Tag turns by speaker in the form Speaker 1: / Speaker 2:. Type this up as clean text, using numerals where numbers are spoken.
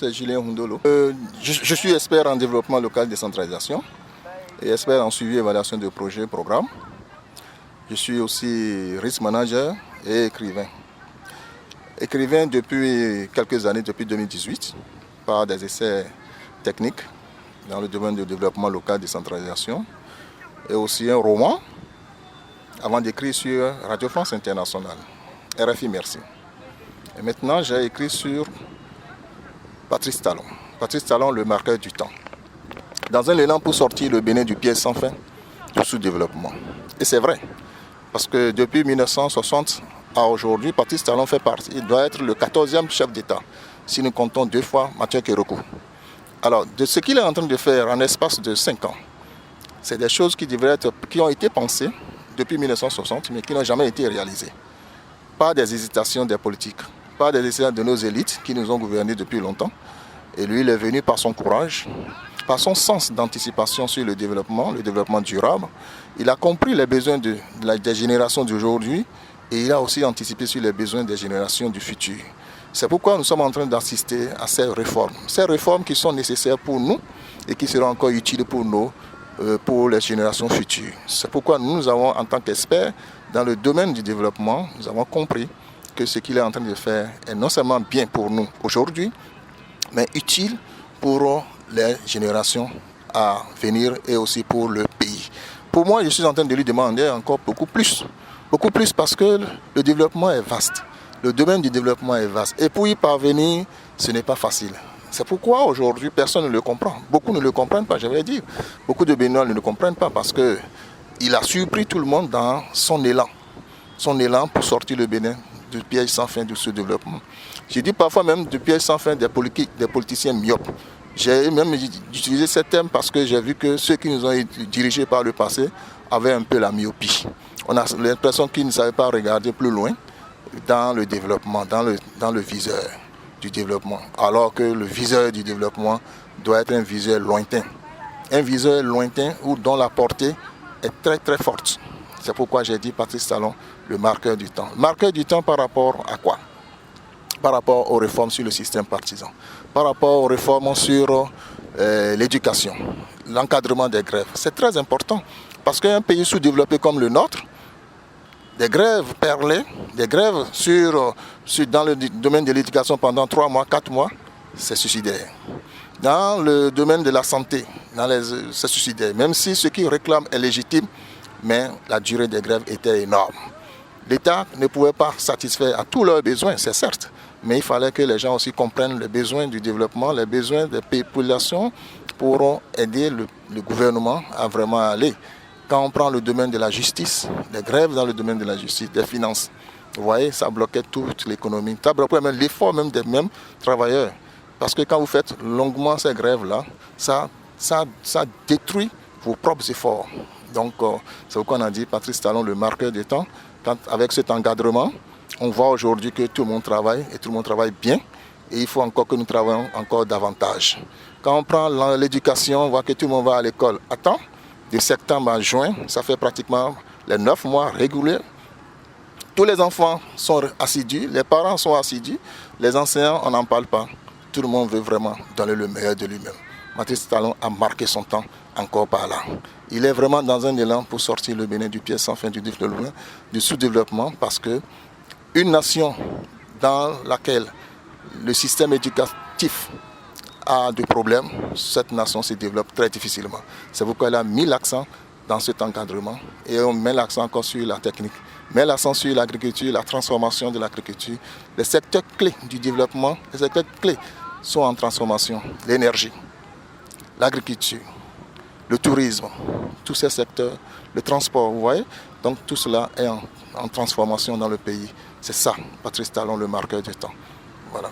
Speaker 1: c'est Julien Hundolo. Je suis expert en développement local décentralisation et expert en suivi et évaluation de projets et programmes. Je suis aussi risk manager et écrivain. Écrivain depuis quelques années, depuis 2018, par des essais techniques dans le domaine du développement local décentralisation et aussi un roman avant d'écrire sur Radio France Internationale, RFI Merci. Et maintenant, j'ai écrit sur Patrice Talon. Patrice Talon, le marqueur du temps. Dans un élan pour sortir le Bénin du piège sans fin du sous-développement. Et c'est vrai, parce que depuis 1960 à aujourd'hui, Patrice Talon fait partie. Il doit être le 14e chef d'État, si nous comptons 2 fois Mathieu Kérokou. Alors, de ce qu'il est en train de faire en espace de 5 ans, c'est des choses qui ont été pensées depuis 1960, mais qui n'ont jamais été réalisées. Pas des hésitations des politiques, pas des hésitations de nos élites qui nous ont gouvernés depuis longtemps. Et lui, il est venu par son courage, par son sens d'anticipation sur le développement durable. Il a compris les besoins des générations d'aujourd'hui et il a aussi anticipé sur les besoins des générations du futur. C'est pourquoi nous sommes en train d'assister à ces réformes qui sont nécessaires pour nous et qui seront encore utiles pour les générations futures. C'est pourquoi nous avons, en tant qu'experts dans le domaine du développement, nous avons compris que ce qu'il est en train de faire est non seulement bien pour nous aujourd'hui, mais utile pour les générations à venir et aussi pour le pays. Pour moi, je suis en train de lui demander encore beaucoup plus parce que le développement est vaste. Le domaine du développement est vaste. Et pour y parvenir, ce n'est pas facile. C'est pourquoi aujourd'hui, personne ne le comprend. Beaucoup ne le comprennent pas, je vais dire. Beaucoup de Béninois ne le comprennent pas parce qu'il a surpris tout le monde dans son élan. Son élan pour sortir le Bénin du piège sans fin de ce développement. Je dis parfois même du piège sans fin des politiciens myopes. J'ai même utilisé ce terme parce que j'ai vu que ceux qui nous ont dirigés par le passé avaient un peu la myopie. On a l'impression qu'ils ne savaient pas regarder plus loin dans le développement, dans le viseur du développement. Alors que le viseur du développement doit être un viseur lointain. Un viseur lointain dont la portée est très très forte. C'est pourquoi j'ai dit Patrice Talon, le marqueur du temps. Marqueur du temps par rapport à quoi? Par rapport aux réformes sur le système partisan, par rapport aux réformes sur l'éducation, l'encadrement des grèves. C'est très important parce qu'un pays sous-développé comme le nôtre, des grèves perlées, des grèves dans le domaine de l'éducation pendant 3 mois, 4 mois, c'est suicidaire. Dans le domaine de la santé, c'est suicidaire. Même si ce qu'ils réclament est légitime, mais la durée des grèves était énorme. L'État ne pouvait pas satisfaire à tous leurs besoins, c'est certes, mais il fallait que les gens aussi comprennent les besoins du développement, les besoins des populations pour aider le gouvernement à vraiment aller. Quand on prend le domaine de la justice, les grèves dans le domaine de la justice, des finances, vous voyez, ça bloquait toute l'économie. Ça bloquait même l'effort même des mêmes travailleurs. Parce que quand vous faites longuement ces grèves-là, ça détruit vos propres efforts. Donc, c'est pourquoi on a dit Patrice Talon, le marqueur du temps. Avec cet encadrement, on voit aujourd'hui que tout le monde travaille et tout le monde travaille bien. Et il faut encore que nous travaillions encore davantage. Quand on prend l'éducation, on voit que tout le monde va à l'école à temps. De septembre à juin, ça fait pratiquement les 9 mois réguliers. Tous les enfants sont assidus, les parents sont assidus, les enseignants, on n'en parle pas. Tout le monde veut vraiment donner le meilleur de lui-même. Patrice Talon a marqué son temps encore par là. Il est vraiment dans un élan pour sortir le Bénin du piège sans fin du sous-développement parce qu'une nation dans laquelle le système éducatif a des problèmes, cette nation se développe très difficilement. C'est pourquoi elle a mis l'accent dans cet encadrement et on met l'accent encore sur la technique, met l'accent sur l'agriculture, la transformation de l'agriculture. Les secteurs clés du développement, les secteurs clés sont en transformation. L'énergie, l'agriculture, le tourisme, tous ces secteurs, le transport, vous voyez. Donc tout cela est en transformation dans le pays. C'est ça, Patrice Talon, le marqueur du temps. Voilà.